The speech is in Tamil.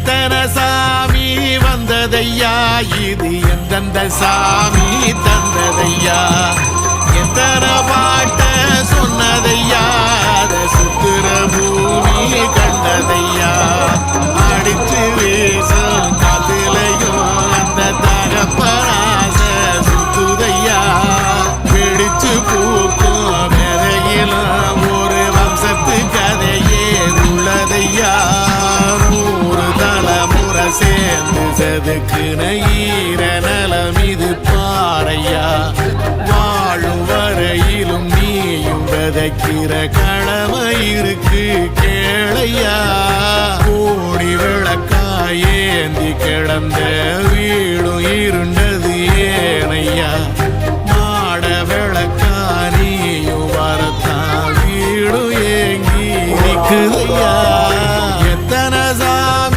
எத்தனை சாமி வந்ததையா, இது எந்தெந்த சாமி தந்ததையா, எத்தனை பாட்ட சொன்னதையா, அதை சுத்துற பூமி கண்டதையா, அடிச்சு வீசும் காத்துலையும் அந்த தகப்பனாச சுத்துதையா, பிடிச்சு பூக்கும் விதையிலும் ஒரு வம்சத்து கதையே உள்ளதையா, நூறு தலைமுறை சேர்ந்து செதுக்குன ஈர நலம் இது பாறையா, வாழும் வரையிலும் நீயும் விதைக்கிற கடமை இருக்கு கேளையா, கோடி விளக்காயேந்தி கிடந்த